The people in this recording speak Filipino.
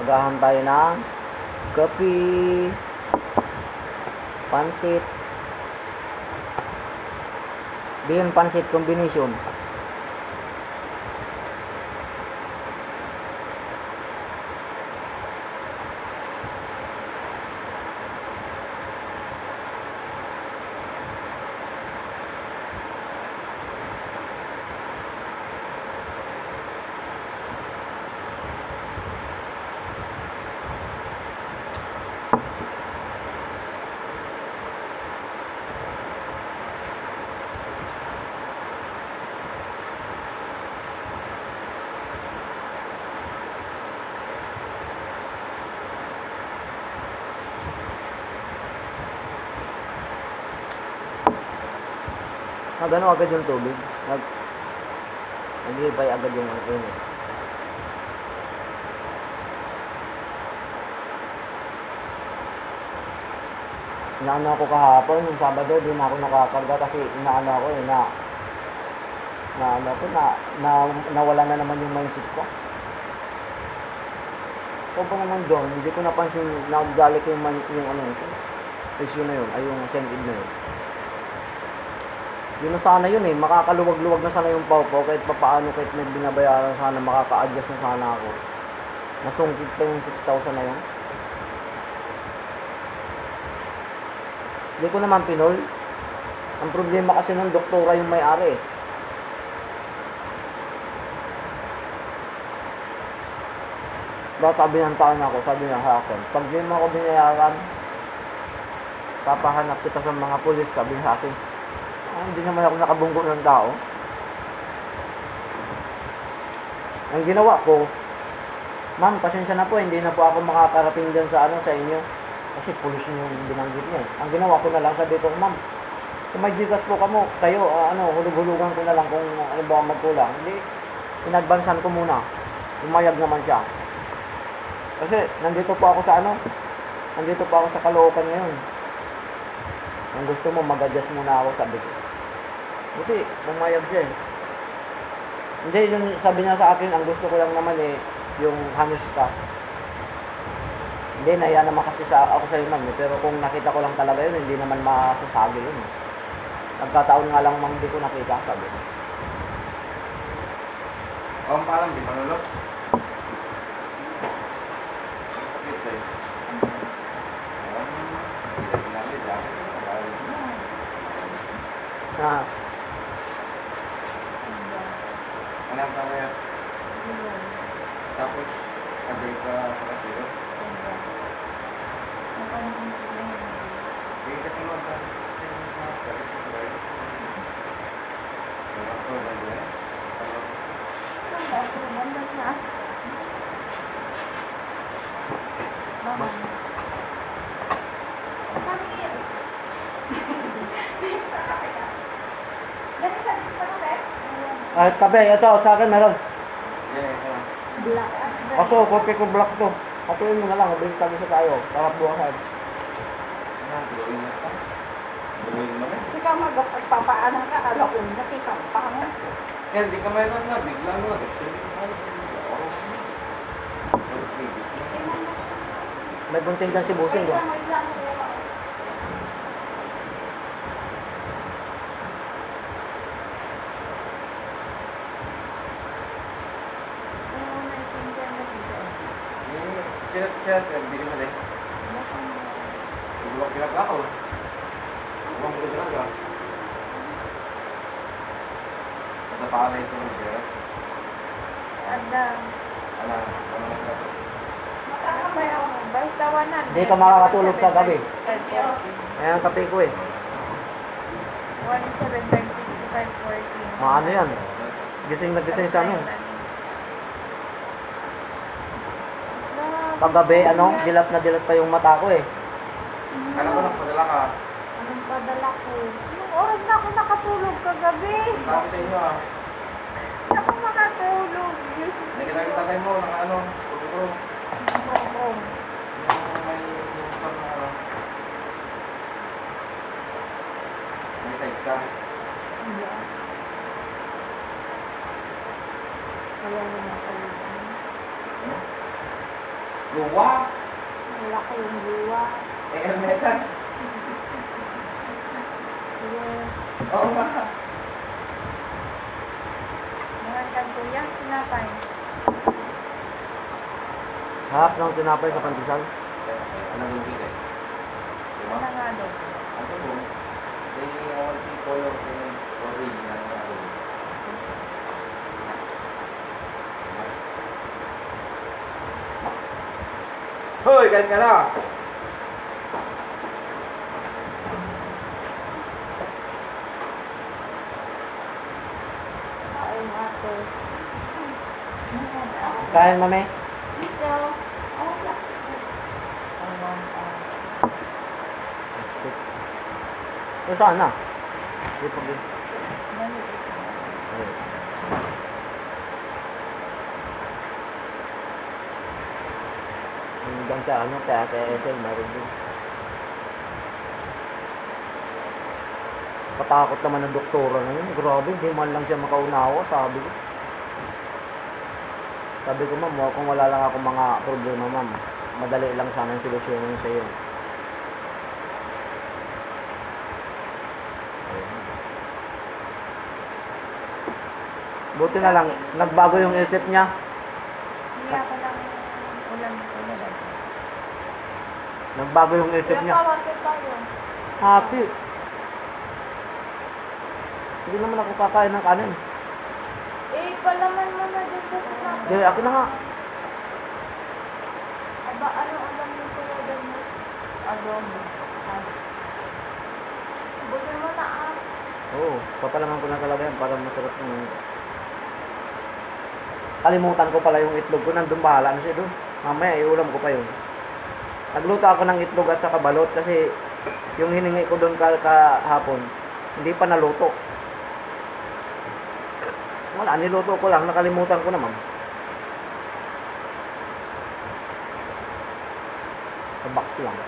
Agahan tayo ng kape, pansit, bihon pansit combination. Nagano agad yung tubig. Nag-iibay agad yung ano yun. Inaano ako kahapon, yung Sabado, di na ako nakakarga kasi inaano ako nawala na naman yung mindset ko. Ito pa naman doon, hindi ko napansin, nagdali ko yung ano issue na yun, ay yung sensitive na yun. Yun na sana yun eh, makakaluwag-luwag na sana yung pawpaw kahit papaano, kahit may binabayaran sana, makaka-adjust na sana ako. Nasungkit pa yung 6,000 na yun. Hindi ko naman pinol. Ang problema kasi ng doktora yung may-ari eh. Baka binantaan ako, sabi niya sa akin, pag di mo ako binayaran, papahanap kita sa mga pulis, sabi niya sa akin. Hindi naman ako nakabunggo ng tao. Ang ginawa ko, ma'am, pasensya na po, hindi na po ako makakarating dyan sa sa inyo. Kasi pulis yung binanggit niya. Ang ginawa ko na lang, sabi ko, ma'am, kung may gigas po kayo, hulug-hulugan ko na lang kung ano ba magkulang. Hindi, inadvansan ko muna. Umayag naman siya. Kasi, nandito po ako sa Caloocan ngayon. Kung gusto mo, mag-adjust muna ako, sabi ko. Buti, pumayag siya eh. Hindi, yung sabi niya sa akin, ang gusto ko lang naman yung hanos ka. Hindi, nahiya naman kasi ako sa iyo, ma'am. Pero kung nakita ko lang talaga yun, hindi naman masasabi yun. Nagkataon nga lang, ma'am, hindi ko nakita, sabi niya. Parang di manulos. Anong kaya? Tapos, agay ka kasiro? Hindi ka tulong ka. Kape, ito, sa akin meron. Black. Kaso, kopi ko black to. Patuloy mo na lang, mabilis tayo sa tayo. Para buwasan. Gawin na ka. Gawin mo na. Sika magpapaano ka, kala ko nakita pa mo. Yan, di ka mayroon na. Bigla mo. May bunting dyan si Busing doon. Siya, bigyan mo din. Huwag pinag ako. Huwag mo talaga. Napaalay ko ng pera. Ada. Ano ka? Makakabay ako. Basta 100. Hindi ka makakatulog sa gabi. Ayan ang kape ko eh. 17.35.14. Maano yan? Gising na gising siya nun. Paggabi, dilat na dilat pa yung mata ko eh. Ano ko nagpadala ka? Anong padala ko? Anong oras na ako nakatulog kagabi? Sabi sa inyo ah. Hindi ako makatulog. Hindi ka nakita kayo mo ng ano. Puro. Oo. May uniform na ano. May side ka. Wala naman pala. Luwa. Malaki yung luwa. Eh, Ernetan. Yes. Oo nga. Mga kan kuya, sinapay. Harap ng tinapay sa pandesal. Ano yung bigay? Diba? Ano nga doon? Ano mo? May all people yung original na rin. Hoy, kain ka na! Ay, ate. Kain, mami. Dito. Oh, O, saan na? Di pa din. Hanggang sa ano, kaya SL, meron din. Katakot naman ng doktora na yun. Grabe, hindi man lang siya makaunawa, sabi ko. Sabi ko, ma'am, kung wala lang ako mga problema, ma'am, madali lang sana yung solusyonin sa iyo. Buti na lang, nagbago yung isip niya. Hindi ako ng ulam ko na lang. Nagbago yung isip Kaya niya. kawakit tayo. Happy. Hindi naman ako kakain ng kanin. Eh, palaman mo na din sa sinabi. Kaya akin na nga. Aba, ano alam niyo ko na din mo? Adobo. Buti mo na ah. Oo, papalaman ko na talaga yan para masarap yung... Kalimutan ko pala yung itlog ko, nandun bahala na siya doon. Mamaya iulam ko pa yun. Nagluto ako ng itlog at saka balot kasi yung hiningi ko doon kahapon, hindi pa naluto. Wala, niluto ko lang, nakalimutan ko naman. Sa box lang.